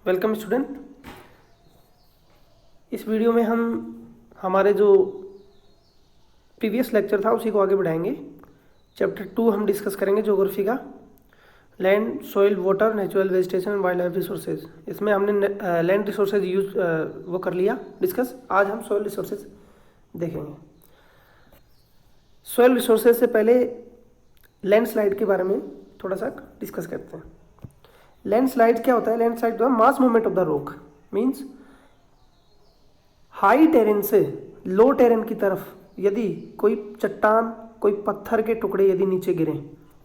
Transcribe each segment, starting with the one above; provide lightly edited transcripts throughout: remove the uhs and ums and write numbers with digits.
Welcome student. इस video में हम हमारे जो प्रीवियस लेक्चर था उसी को आगे बढ़ाएंगे। चैप्टर 2 हम डिस्कस करेंगे ज्योग्राफी का, land, soil, water, natural vegetation, wild life resources. इसमें हमने लैंड रिसोर्सेज यूज वो कर लिया डिस्कस। आज हम सॉइल रिसोर्सेज देखेंगे। सॉइल रिसोर्सेज से पहले लैंडस्लाइड के बारे में थोड़ा सा डिस्कस करते हैं। लैंडस्लाइड क्या होता है? लैंडस्लाइड जो है mass movement of the rock, means high terrain से लो टेरेन की तरफ यदि कोई चट्टान, कोई पत्थर के टुकड़े यदि नीचे गिरे,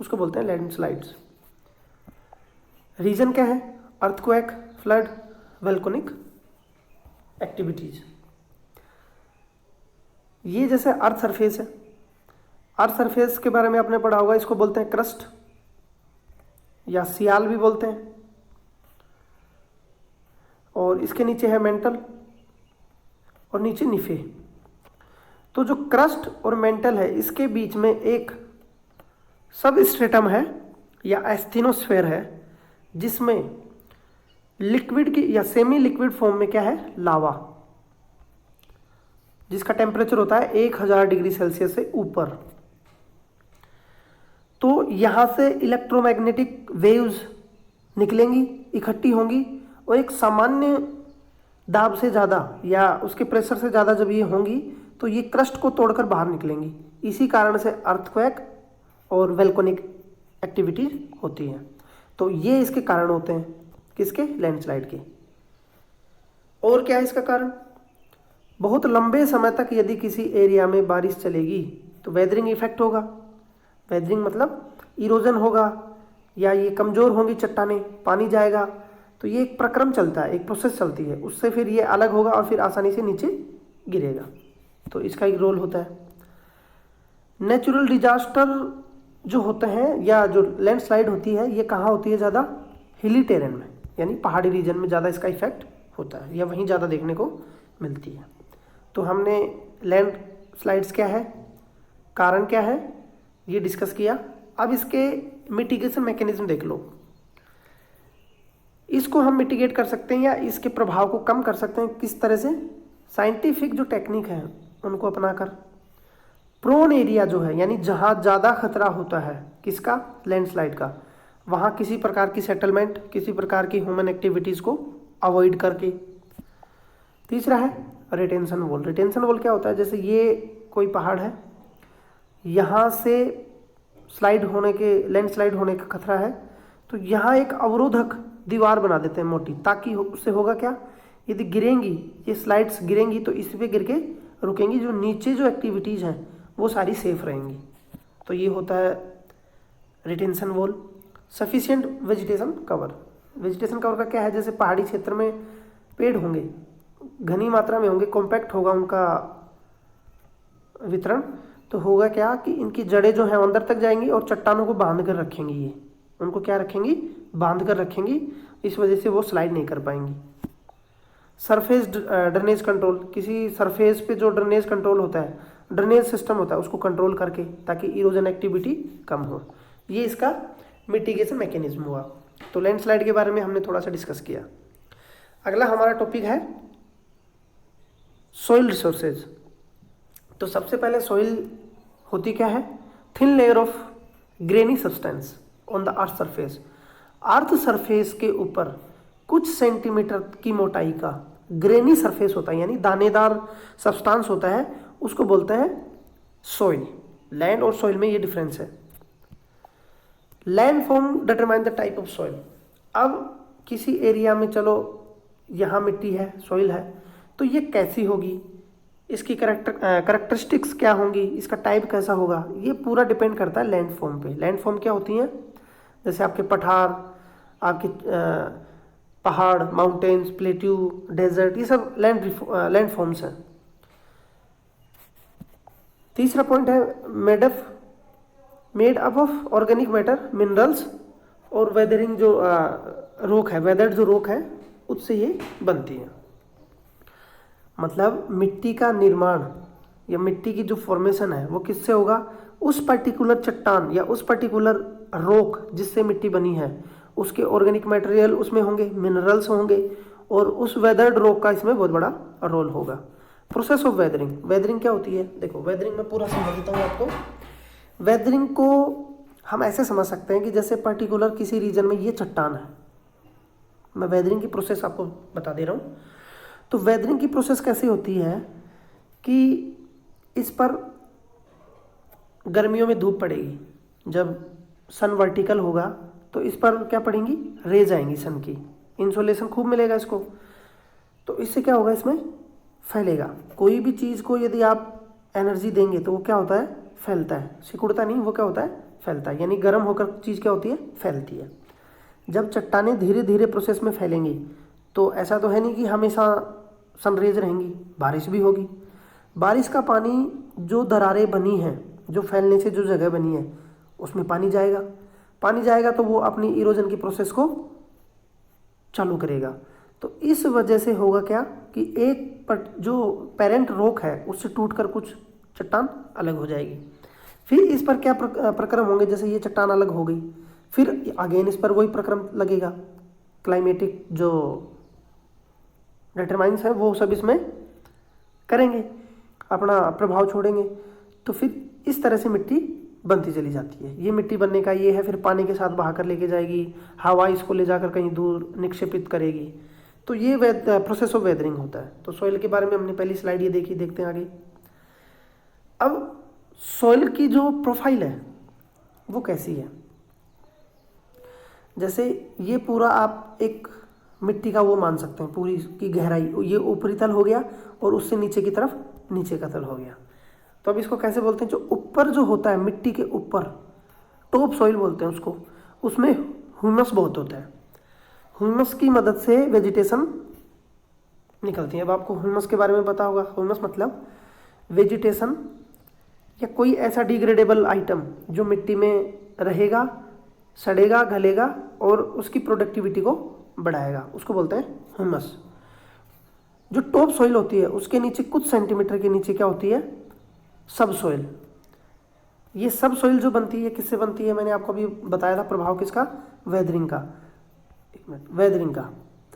उसको बोलते हैं लैंडस्लाइड्स। रीजन क्या है? Earthquake, flood, volcanic activities. ये जैसे अर्थ सरफेस है, अर्थ सरफेस के बारे में आपने पढ़ा होगा, इसको बोलते हैं क्रस्ट या सियाल भी बोलते हैं। और इसके नीचे है मेंटल और नीचे निफे। तो जो क्रस्ट और मेंटल है, इसके बीच में एक सब स्ट्रेटम है या एस्थेनोस्फेयर है, जिसमें लिक्विड की या सेमी लिक्विड फॉर्म में क्या है? लावा, जिसका टेम्परेचर होता है 1000 डिग्री सेल्सियस से ऊपर। तो यहां से इलेक्ट्रोमैग्नेटिक वेव्स निकलेंगी, इकट्ठी होंगी, और एक सामान्य दाब से ज़्यादा या उसके प्रेशर से ज़्यादा जब ये होंगी तो ये क्रस्ट को तोड़कर बाहर निकलेंगी। इसी कारण से अर्थक्वेक और वोल्केनिक एक्टिविटी होती है। तो ये इसके कारण होते हैं, किसके? लैंडस्लाइड के। और क्या है इसका कारण? बहुत लंबे समय तक यदि किसी एरिया में बारिश चलेगी तो वेदरिंग इफेक्ट होगा। वेदरिंग मतलब इरोजन होगा, या ये कमज़ोर होंगी चट्टानें, पानी जाएगा। तो ये एक प्रक्रम चलता है, एक प्रोसेस चलती है, उससे फिर ये अलग होगा और फिर आसानी से नीचे गिरेगा। तो इसका एक रोल होता है। नेचुरल डिजास्टर जो होते हैं या जो लैंडस्लाइड होती है, ये कहाँ होती है? ज़्यादा हिली टेरेन में, यानी पहाड़ी रीजन में ज़्यादा इसका इफेक्ट होता है, या वहीं ज़्यादा देखने को मिलती है। तो हमने लैंडस्लाइड्स क्या है, कारण क्या है, ये डिस्कस किया। अब इसके मिटिगेशन मैकेनिज्म देख लो। इसको हम मिटिगेट कर सकते हैं या इसके प्रभाव को कम कर सकते हैं किस तरह से? साइंटिफिक जो टेक्निक है उनको अपनाकर। प्रोन एरिया जो है, यानी जहाँ ज़्यादा खतरा होता है, किसका? लैंडस्लाइड का, वहाँ किसी प्रकार की सेटलमेंट, किसी प्रकार की ह्यूमन एक्टिविटीज़ को अवॉइड करके। तीसरा है रिटेंशन वॉल। रिटेंशन वॉल क्या होता है? जैसे ये कोई पहाड़ है, यहाँ से लैंडस्लाइड होने का खतरा है, तो यहाँ एक अवरोधक दीवार बना देते हैं मोटी, ताकि उससे होगा क्या? यदि गिरेंगी, ये स्लाइड्स गिरेंगी तो इस पे गिर के रुकेंगी, जो नीचे जो एक्टिविटीज़ हैं वो सारी सेफ रहेंगी। तो ये होता है retention wall. Sufficient vegetation cover. Vegetation cover का क्या है? जैसे पहाड़ी क्षेत्र में पेड़ होंगे, घनी मात्रा में होंगे, कॉम्पैक्ट होगा उनका वितरण, तो होगा क्या कि इनकी जड़ें जो हैं अंदर तक जाएंगी और चट्टानों को बांध कर रखेंगी। ये उनको क्या रखेंगी? बांध कर रखेंगी। इस वजह से वो स्लाइड नहीं कर पाएंगी। Surface drainage control. किसी सरफेस पे जो ड्रेनेज कंट्रोल होता है, ड्रेनेज सिस्टम होता है, उसको कंट्रोल करके, ताकि इरोजन एक्टिविटी कम हो। ये इसका मिटिगेशन मैकेनिज्म हुआ। तो लैंडस्लाइड के बारे में हमने थोड़ा सा डिस्कस किया। अगला हमारा टॉपिक है सॉइल रिसोर्सेज। तो सबसे पहले सॉइल होती क्या है? Thin layer of granny substance on the earth surface. Earth surface के ऊपर कुछ सेंटीमीटर की मोटाई का ग्रेनी सरफेस होता है, यानी दानेदार सब्सटेंस होता है, उसको बोलते हैं सॉइल। लैंड और सॉइल में ये डिफरेंस है। Land form determine the type of soil. अब किसी एरिया में, चलो यहाँ मिट्टी है, सॉइल है, तो ये कैसी होगी, इसकी करेक्टरिस्टिक्स क्या होंगी, इसका टाइप कैसा होगा, ये पूरा डिपेंड करता है लैंड फॉर्म पे। लैंड फॉर्म क्या होती हैं? जैसे आपके पठार, आपके पहाड़, माउंटेन्स, प्लेट्यू, डेजर्ट, ये सब लैंड फॉर्म्स हैं। तीसरा पॉइंट है made up of organic matter, minerals और वेदरिंग जो रोक है, वेदर्ड जो रोक है, उससे ये बनती है। मतलब मिट्टी का निर्माण या मिट्टी की जो फॉर्मेशन है वो किससे होगा? उस पर्टिकुलर चट्टान या उस पर्टिकुलर रॉक जिससे मिट्टी बनी है उसके ऑर्गेनिक मटेरियल उसमें होंगे, मिनरल्स होंगे, और उस वेदर्ड रॉक का इसमें बहुत बड़ा रोल होगा। प्रोसेस ऑफ वेदरिंग, वेदरिंग क्या होती है? देखो वेदरिंग में पूरा समझ देता हूँ आपको। वेदरिंग को हम ऐसे समझ सकते हैं कि जैसे पर्टिकुलर किसी रीजन में ये चट्टान है, मैं वेदरिंग की प्रोसेस आपको बता दे रहा हूँ। तो वेदरिंग की प्रोसेस कैसी होती है कि इस पर गर्मियों में धूप पड़ेगी, जब सन वर्टिकल होगा तो इस पर क्या पड़ेंगी? रेज आएंगी सन की, इंसोलेशन खूब मिलेगा इसको। तो इससे क्या होगा? इसमें फैलेगा। कोई भी चीज़ को यदि आप एनर्जी देंगे तो वो क्या होता है? फैलता है, सिकुड़ता नहीं, वो क्या होता है? फैलता है। यानी गर्म होकर चीज़ क्या होती है? फैलती है। जब चट्टानें धीरे धीरे प्रोसेस में फैलेंगी तो ऐसा तो है नहीं कि हमेशा सनरेज रहेंगी, बारिश भी होगी। बारिश का पानी, जो दरारें बनी हैं, जो फैलने से जो जगह बनी है, उसमें पानी जाएगा। पानी जाएगा तो वो अपनी इरोजन की प्रोसेस को चालू करेगा। तो इस वजह से होगा क्या कि जो पेरेंट रॉक है उससे टूटकर कुछ चट्टान अलग हो जाएगी। फिर इस पर क्या प्रक्रम होंगे? जैसे ये चट्टान अलग हो गई, फिर अगेन इस पर वही प्रक्रम लगेगा। क्लाइमेटिक जो डिटरमाइंस है वो सब इसमें करेंगे, अपना प्रभाव छोड़ेंगे। तो फिर इस तरह से मिट्टी बनती चली जाती है। ये मिट्टी बनने का ये है, फिर पानी के साथ बहाकर लेके जाएगी, हवा इसको ले जाकर कहीं दूर निक्षेपित करेगी। तो ये प्रोसेस ऑफ वेदरिंग होता है। तो सॉइल के बारे में हमने पहली स्लाइड ये देखी, देखते हैं आगे। अब सॉइल की जो प्रोफाइल है वो कैसी है? जैसे ये पूरा आप एक मिट्टी का वो मान सकते हैं, पूरी की गहराई, ये ऊपरी तल हो गया और उससे नीचे की तरफ नीचे का तल हो गया। तो अब इसको कैसे बोलते हैं? जो ऊपर जो होता है मिट्टी के ऊपर, टॉप सॉइल बोलते हैं उसको, उसमें ह्यूमस बहुत होता है। ह्यूमस की मदद से वेजिटेशन निकलती है। अब आपको ह्यूमस के बारे में पता होगा। ह्यूमस मतलब वेजिटेशन या कोई ऐसा डिग्रेडेबल आइटम जो मिट्टी में रहेगा, सड़ेगा, गलेगा और उसकी प्रोडक्टिविटी को बढ़ाएगा, उसको बोलते हैं ह्यूमस। जो टॉप सॉइल होती है उसके नीचे कुछ सेंटीमीटर के नीचे क्या होती है? सब सॉइल। ये सब सॉइल जो बनती है किससे बनती है? मैंने आपको अभी बताया था प्रभाव किसका? वेदरिंग का। एक मिनट, वेदरिंग का।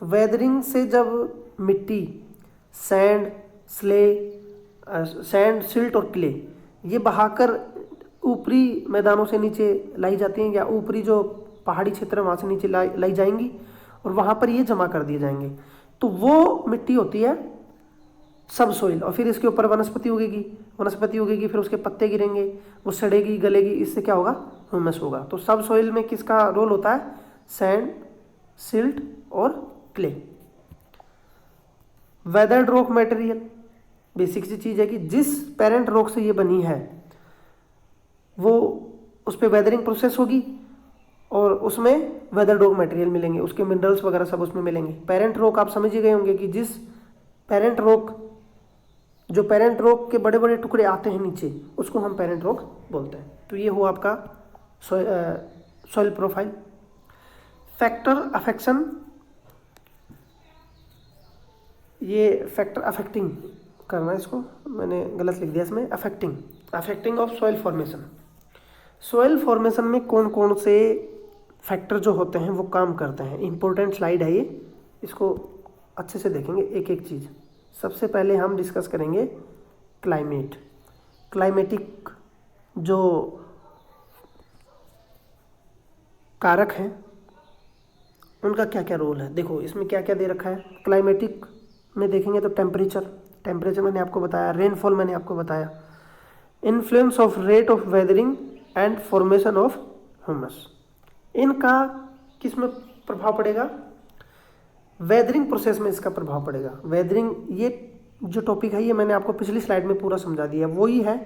तो वेदरिंग से जब मिट्टी, सैंड, सैंड, सिल्ट और क्ले ये बहाकर ऊपरी मैदानों से नीचे लाई जाती हैं, या ऊपरी जो पहाड़ी क्षेत्र है वहाँ से नीचे लाई जाएंगी और वहाँ पर ये जमा कर दिए जाएंगे। तो वो मिट्टी होती है सब सॉइल। और फिर इसके ऊपर वनस्पति उगेगी, फिर उसके पत्ते गिरेंगे, वो सड़ेगी, गलेगी, इससे क्या होगा? ह्यूमस होगा। तो सब सॉइल में किसका रोल होता है? सैंड, सिल्ट और clay. Weathered rock material basic सी चीज़ है कि जिस पेरेंट रॉक से ये बनी है वो उस पर वेदरिंग प्रोसेस होगी और उसमें वेदर्ड रॉक मटेरियल मिलेंगे, उसके मिनरल्स वगैरह सब उसमें मिलेंगे। पेरेंट रॉक आप समझ ही गए होंगे कि जिस पेरेंट रॉक, जो पेरेंट रॉक के बड़े बड़े टुकड़े आते हैं नीचे, उसको हम पेरेंट रॉक बोलते हैं। तो ये हुआ आपका सॉइल प्रोफाइल। फैक्टर अफेक्शन, ये फैक्टर अफेक्टिंग करना है, इसको मैंने गलत लिख दिया इसमें, affecting of soil formation. Soil formation में कौन कौन से फैक्टर जो होते हैं वो काम करते हैं। इंपॉर्टेंट स्लाइड है ये, इसको अच्छे से देखेंगे एक एक चीज़। सबसे पहले हम डिस्कस करेंगे क्लाइमेट। क्लाइमेटिक जो कारक हैं उनका क्या क्या रोल है। देखो इसमें क्या क्या दे रखा है। क्लाइमेटिक में देखेंगे तो टेम्परेचर मैंने आपको बताया, रेनफॉल मैंने आपको बताया, influence of rate of weathering and formation of humus. इनका किस में प्रभाव पड़ेगा? वेदरिंग प्रोसेस में इसका प्रभाव पड़ेगा। वेदरिंग ये जो टॉपिक है ये मैंने आपको पिछली स्लाइड में पूरा समझा दिया। वही है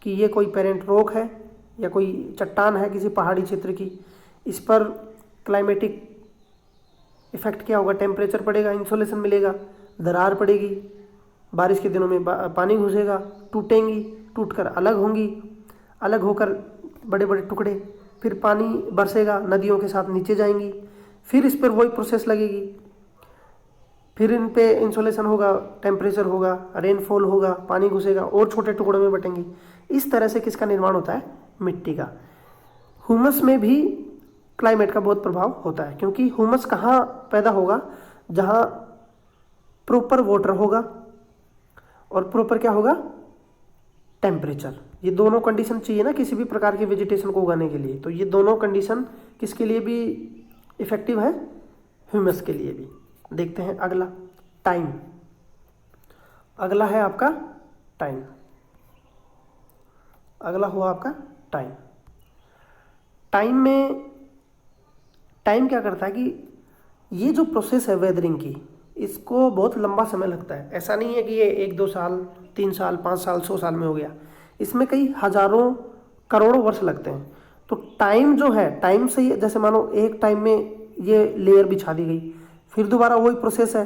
कि ये कोई पेरेंट रॉक है या कोई चट्टान है किसी पहाड़ी क्षेत्र की, इस पर क्लाइमेटिक इफेक्ट क्या होगा? टेम्परेचर पड़ेगा, इंसोलेशन मिलेगा, दरार पड़ेगी, बारिश के दिनों में पानी घुसेगा, टूटेंगी, टूटकर अलग होंगी, अलग होकर बड़े बड़े टुकड़े, फिर पानी बरसेगा, नदियों के साथ नीचे जाएंगी, फिर इस पर वही प्रोसेस लगेगी, फिर इन पे इंसोलेशन होगा, टेम्परेचर होगा, रेनफॉल होगा, पानी घुसेगा और छोटे टुकड़ों में बटेंगी। इस तरह से किसका निर्माण होता है? मिट्टी का। ह्यूमस में भी क्लाइमेट का बहुत प्रभाव होता है, क्योंकि ह्यूमस कहाँ पैदा होगा, जहाँ प्रॉपर वाटर होगा और प्रॉपर क्या होगा, टेम्परेचर। ये दोनों कंडीशन चाहिए ना किसी भी प्रकार के वेजिटेशन को उगाने के लिए। तो ये दोनों कंडीशन किसके लिए भी इफेक्टिव है, ह्यूमस के लिए भी। देखते हैं अगला, टाइम। अगला है आपका टाइम। अगला हुआ आपका टाइम। टाइम में, टाइम क्या करता है कि ये जो प्रोसेस है वेदरिंग की, इसको बहुत लंबा समय लगता है। ऐसा नहीं है कि ये 1-2 साल, 3 साल, 5 साल, 100 साल में हो गया। इसमें कई हजारों करोड़ों वर्ष लगते हैं। तो टाइम जो है, टाइम से ही, जैसे मानो एक टाइम में ये लेयर बिछा दी गई, फिर दोबारा वही प्रोसेस है,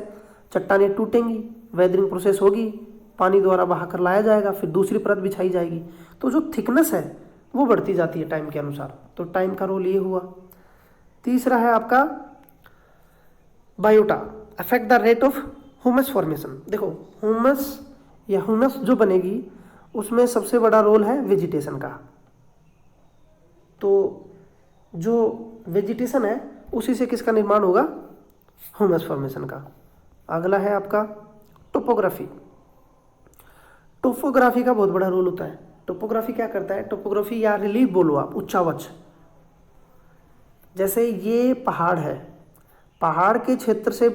चट्टानें टूटेंगी, वेदरिंग प्रोसेस होगी, पानी द्वारा बहा कर लाया जाएगा, फिर दूसरी परत बिछाई जाएगी। तो जो थिकनेस है वो बढ़ती जाती है टाइम के अनुसार। तो टाइम का रोल ये हुआ। तीसरा है आपका biota, affect the rate of humus formation. देखो ह्यूमस या ह्यूमस जो बनेगी उसमें सबसे बड़ा रोल है वेजिटेशन का। तो जो वेजिटेशन है उसी से किसका निर्माण होगा, ह्यूमस फॉर्मेशन का। अगला है आपका टोपोग्राफी। टोपोग्राफी का बहुत बड़ा रोल होता है। टोपोग्राफी क्या करता है, टोपोग्राफी या रिलीफ बोलो आप, उच्चावच। जैसे ये पहाड़ है, पहाड़ के क्षेत्र से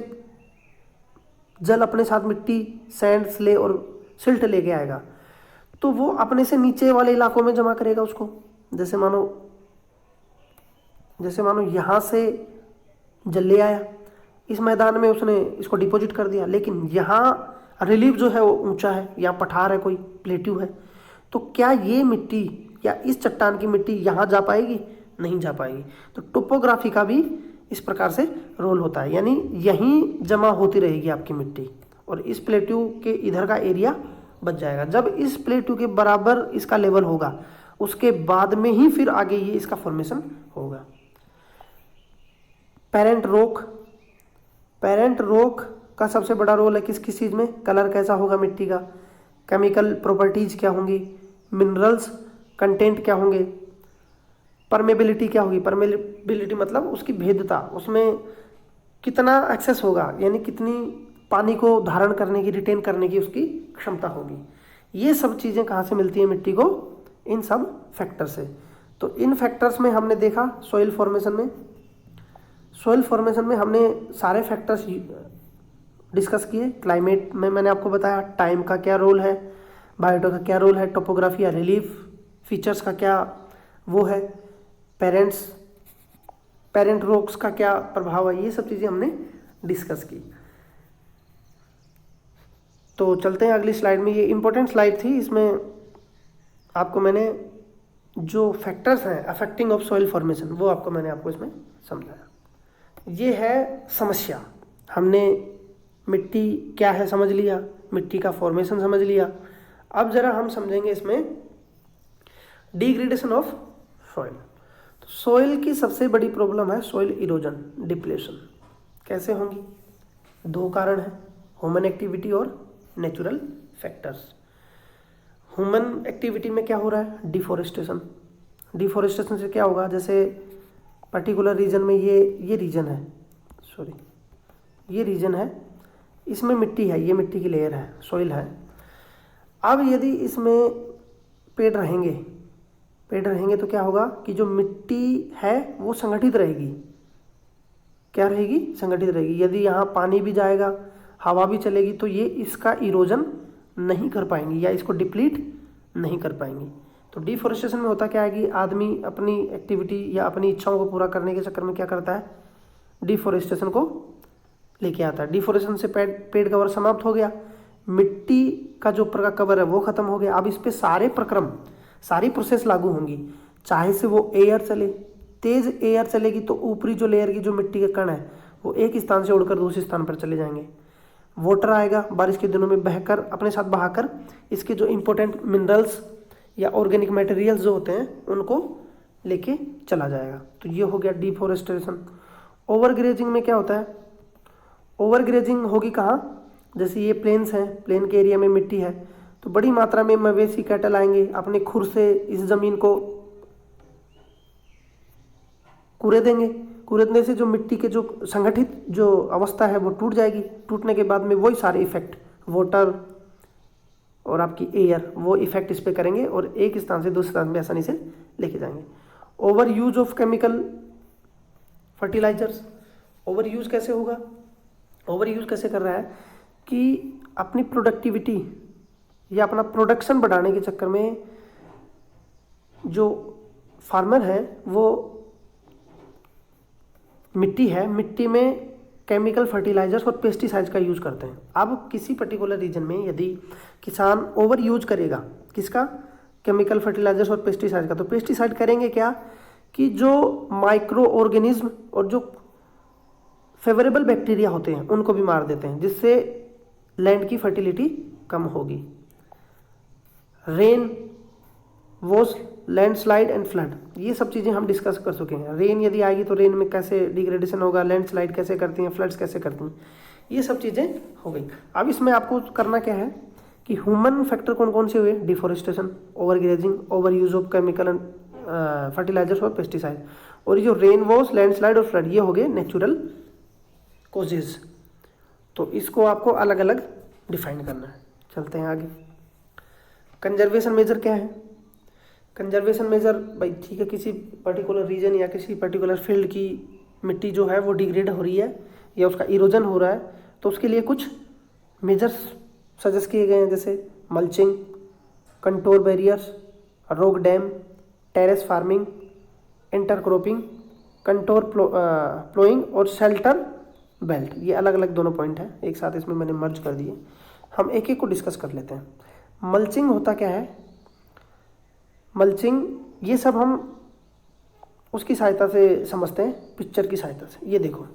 जल अपने साथ मिट्टी, सैंड, स्ले और सिल्ट लेके आएगा, तो वो अपने से नीचे वाले इलाकों में जमा करेगा उसको। जैसे मानो यहाँ से जल ले आया, इस मैदान में उसने इसको डिपॉजिट कर दिया, लेकिन यहाँ रिलीफ जो है वो ऊंचा है, यहाँ पठार है, कोई प्लेट्यू है, तो क्या ये मिट्टी या इस चट्टान की मिट्टी यहाँ जा पाएगी, नहीं जा पाएगी। तो टोपोग्राफी का भी इस प्रकार से रोल होता है, यानी यहीं जमा होती रहेगी आपकी मिट्टी और इस प्लेट्यू के इधर का एरिया बच जाएगा। जब इस प्लेट्यू के बराबर इसका लेवल होगा, उसके बाद में ही फिर आगे ये इसका फॉर्मेशन होगा। पेरेंट रॉक, पेरेंट रॉक का सबसे बड़ा रोल है किस किस चीज़ में, कलर कैसा होगा मिट्टी का, केमिकल प्रॉपर्टीज क्या होंगी, मिनरल्स कंटेंट क्या होंगे, परमेबिलिटी क्या होगी। परमेबिलिटी मतलब उसकी भेद्यता, उसमें कितना एक्सेस होगा, यानी कितनी पानी को धारण करने की, रिटेन करने की उसकी क्षमता होगी। ये सब चीज़ें कहाँ से मिलती हैं मिट्टी को, इन सब फैक्टर से। तो इन फैक्टर्स में हमने देखा सॉइल फॉर्मेशन में, सॉइल फॉर्मेशन में हमने सारे फैक्टर्स डिस्कस किए। क्लाइमेट में मैंने आपको बताया टाइम का क्या रोल है, बायोटा का क्या रोल है, टोपोग्राफी या रिलीफ फीचर्स का क्या वो है, पेरेंट रॉक्स का क्या प्रभाव है, ये सब चीज़ें हमने डिस्कस की। तो चलते हैं अगली स्लाइड में। ये इंपॉर्टेंट स्लाइड थी, इसमें आपको मैंने जो फैक्टर्स हैं अफेक्टिंग ऑफ सॉइल फॉर्मेशन वो मैंने आपको इसमें समझाया। ये है समस्या। हमने मिट्टी क्या है समझ लिया, मिट्टी का फॉर्मेशन समझ लिया। अब जरा हम समझेंगे इसमें डिग्रेडेशन ऑफ सॉइल। तो सॉइल की सबसे बड़ी प्रॉब्लम है सॉइल इरोजन, डिप्लेशन। कैसे होंगी, दो कारण हैं, ह्यूमन एक्टिविटी और नेचुरल फैक्टर्स। ह्यूमन एक्टिविटी में क्या हो रहा है, डिफॉरेस्टेशन। डिफॉरेस्टेशन से क्या होगा, जैसे पर्टिकुलर रीजन में ये रीजन है, ये रीजन है, इसमें मिट्टी है, ये मिट्टी की लेयर है, सॉइल है। अब यदि इसमें पेड़ रहेंगे तो क्या होगा कि जो मिट्टी है वो संगठित रहेगी। क्या रहेगी, संगठित रहेगी। यदि यहाँ पानी भी जाएगा, हवा भी चलेगी, तो ये इसका इरोजन नहीं कर पाएंगी या इसको डिप्लीट नहीं कर पाएंगी। तो डिफॉरेस्टेशन में होता क्या है कि आदमी अपनी एक्टिविटी या अपनी इच्छाओं को पूरा करने के चक्कर में क्या करता है, डिफॉरेस्टेशन को लेके आता है। डिफॉरेस्टेशन से पेड़ कवर समाप्त हो गया, मिट्टी का जो ऊपर का कवर है वो खत्म हो गया। अब इस पे सारे प्रक्रम, सारी प्रोसेस लागू होंगी, चाहे से वो एयर चले, तेज एयर चलेगी तो ऊपरी जो लेयर की जो मिट्टी के कण है वो एक स्थान से उड़कर दूसरे स्थान पर चले जाएंगे। वाटर आएगा बारिश के दिनों में बहकर, अपने साथ बहाकर इसके जो इंपॉर्टेंट मिनरल्स या ऑर्गेनिक मटेरियल्स जो होते हैं उनको लेके चला जाएगा। तो ये हो गया डिफॉरेस्टेशन। ओवरग्रेजिंग में क्या होता है, ओवरग्रेजिंग होगी कहाँ, जैसे ये प्लेन्स हैं, प्लेन के एरिया में मिट्टी है तो बड़ी मात्रा में मवेशी कैटल आएंगे, अपने खुर से इस ज़मीन को कुरेदेंगे। कुरेदने से जो मिट्टी के जो संगठित जो अवस्था है वो टूट जाएगी। टूटने के बाद में वही सारे इफेक्ट वाटर और आपकी एयर वो इफेक्ट इस पे करेंगे और एक स्थान से दूसरे स्थान में आसानी से लेके जाएंगे। Over use of chemical fertilisers, over use कैसे होगा? ओवर यूज कैसे कर रहा है कि अपनी प्रोडक्टिविटी या अपना प्रोडक्शन बढ़ाने के चक्कर में जो फार्मर है वो मिट्टी में केमिकल फर्टिलाइजर्स और पेस्टिसाइड्स का यूज करते हैं। अब किसी पर्टिकुलर रीजन में यदि किसान ओवर यूज करेगा किसका? केमिकल फर्टिलाइजर्स और पेस्टिसाइड का, तो पेस्टिसाइड करेंगे क्या कि जो माइक्रो ऑर्गेनिज्म और जो फेवरेबल बैक्टीरिया होते हैं उनको भी मार देते हैं, जिससे लैंड की फर्टिलिटी कम होगी। Rain wash, landslide and flood, ये सब चीज़ें हम डिस्कस कर चुके हैं। रेन यदि आएगी तो रेन में कैसे डिग्रेडेशन होगा, लैंडस्लाइड कैसे करती हैं, फ्लड्स कैसे करती हैं, ये सब चीज़ें हो गई। अब इसमें आपको करना क्या है कि ह्यूमन फैक्टर कौन कौन से हुए? Deforestation, over grazing, over use of chemical and fertilisers और पेस्टिसाइड, और ये जो रेन वॉश, लैंडस्लाइड और फ्लड ये हो गए नेचुरल कॉजेज। तो इसको आपको अलग अलग डिफाइन करना है। चलते हैं आगे। कंजर्वेशन मेजर क्या है? कंजर्वेशन मेजर भाई ठीक है, किसी पर्टिकुलर रीजन या किसी पर्टिकुलर फील्ड की मिट्टी जो है वो डिग्रेड हो रही है या उसका इरोजन हो रहा है, तो उसके लिए कुछ मेजर्स सजेस्ट किए गए हैं, जैसे मल्चिंग, कंटोर बैरियर्स, रोक dam, terrace farming, intercropping, contour ploughing और शेल्टर बेल्ट। ये अलग अलग दोनों पॉइंट हैं, एक साथ इसमें मैंने मर्ज कर दिए। हम एक एक को डिस्कस कर लेते हैं। मल्चिंग होता क्या है? मल्चिंग ये सब हम उसकी सहायता से समझते हैं, पिक्चर की सहायता से। ये देखो,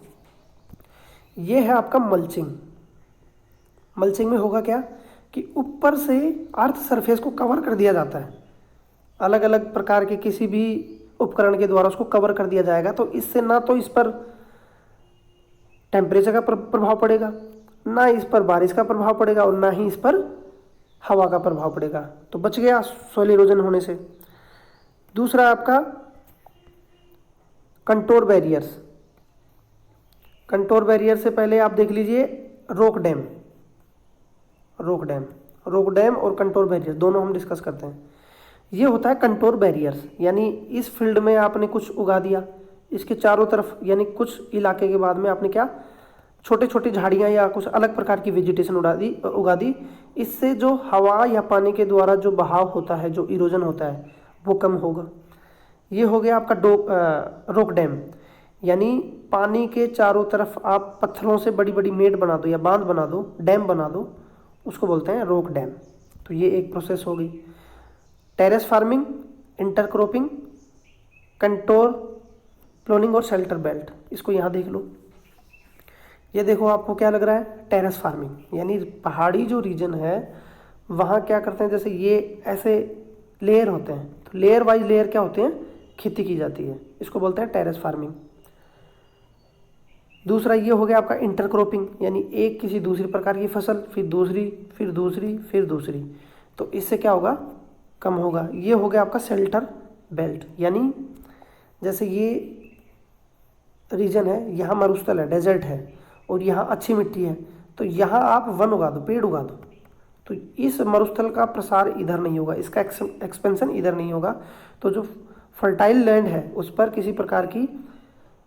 ये है आपका मल्चिंग। मल्चिंग में होगा क्या कि ऊपर से अर्थ सरफेस को कवर कर दिया जाता है, अलग अलग प्रकार के किसी भी उपकरण के द्वारा उसको कवर कर दिया जाएगा। तो इससे ना तो इस पर टेम्परेचर का प्रभाव पड़ेगा, ना इस पर बारिश का प्रभाव पड़ेगा और ना ही इस पर हवा का प्रभाव पड़ेगा, तो बच गया सॉइल इरोजन होने से। दूसरा आपका कंटोर बैरियर्स। कंटोर बैरियर से पहले आप देख लीजिए रोक डैम। रोक डैम और कंटोर बैरियर दोनों हम डिस्कस करते हैं। ये होता है कंटोर बैरियर्स, यानी इस फील्ड में आपने कुछ उगा दिया, इसके चारों तरफ यानी कुछ इलाके के बाद में आपने क्या छोटे छोटे झाड़ियाँ या कुछ अलग प्रकार की वेजिटेशन उगा दी। इससे जो हवा या पानी के द्वारा जो बहाव होता है, जो इरोजन होता है, वो कम होगा। ये हो गया आपका रोक डैम, यानी पानी के चारों तरफ आप पत्थरों से बड़ी बड़ी मेड़ बना दो या बांध बना दो, डैम बना दो, उसको बोलते हैं रोक डैम। तो ये एक प्रोसेस हो गई। टेरेस फार्मिंग, इंटरक्रॉपिंग, कंटोर प्लोनिंग और शेल्टर बेल्ट, इसको यहाँ देख लो। ये देखो आपको क्या लग रहा है? टेरेस फार्मिंग, यानी पहाड़ी जो रीजन है वहाँ क्या करते हैं, जैसे ये ऐसे लेयर होते हैं, तो लेयर वाइज लेयर क्या होते हैं, खेती की जाती है, इसको बोलते हैं टेरेस फार्मिंग। दूसरा ये हो गया आपका इंटरक्रॉपिंग, यानी एक किसी दूसरी प्रकार की फसल, फिर दूसरी, फिर दूसरी, फिर दूसरी, तो इससे क्या होगा, कम होगा। ये हो गया आपका शेल्टर बेल्ट, यानी जैसे ये रीजन है, यहाँ मरुस्थल है, डेजर्ट है और यहाँ अच्छी मिट्टी है, तो यहाँ आप वन उगा दो, पेड़ उगा दो, तो इस मरुस्थल का प्रसार इधर नहीं होगा, इसका एक्सपेंशन इधर नहीं होगा। तो जो फर्टाइल लैंड है उस पर किसी प्रकार की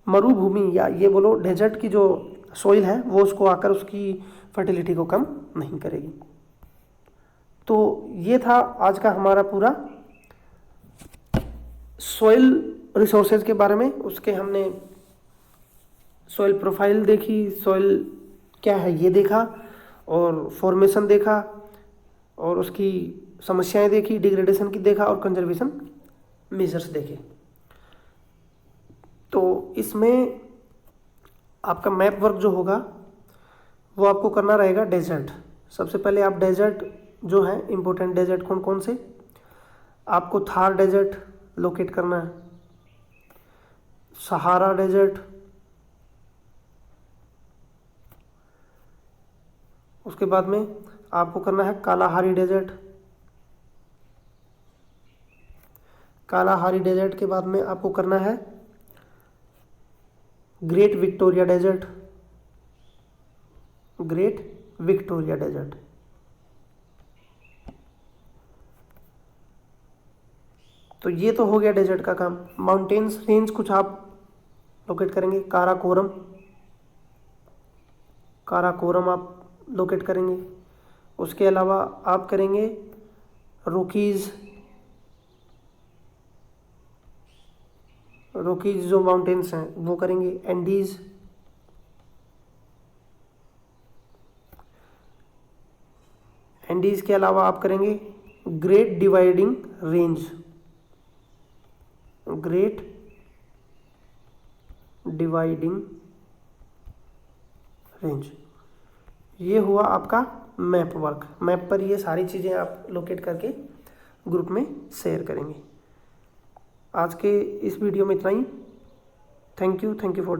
मरुभूमि या ये बोलो डेजर्ट की जो सॉइल है वो उसको आकर उसकी फर्टिलिटी को कम नहीं करेगी। तो ये था आज का हमारा पूरा सॉइल रिसोर्सेज के बारे में। उसके हमने सॉइल प्रोफाइल देखी, सॉइल क्या है ये देखा, और फॉर्मेशन देखा, और उसकी समस्याएं देखी, डिग्रेडेशन की देखा, और कंजर्वेशन मेजर्स देखे। तो इसमें आपका मैप वर्क जो होगा वो आपको करना रहेगा डेजर्ट। सबसे पहले आप डेजर्ट जो है इम्पोर्टेंट डेजर्ट कौन कौन से, आपको थार डेजर्ट लोकेट करना है, सहारा डेजर्ट, उसके बाद में आपको करना है कालाहारी डेजर्ट। कालाहारी डेजर्ट के बाद में आपको करना है Great Victoria Desert, Great Victoria Desert. तो ये तो हो गया डेजर्ट का काम। माउंटेन्स रेंज कुछ आप लोकेट करेंगे, काराकोरम, काराकोरम आप लोकेट करेंगे। उसके अलावा आप करेंगे रोकीज़, रोकीज जो माउंटेन्स हैं वो करेंगे। एंडीज, एंडीज के अलावा आप करेंगे great dividing range, great dividing range. ये हुआ आपका मैप वर्क। मैप पर ये सारी चीज़ें आप लोकेट करके ग्रुप में शेयर करेंगे। आज के इस वीडियो में इतना ही। Thank you for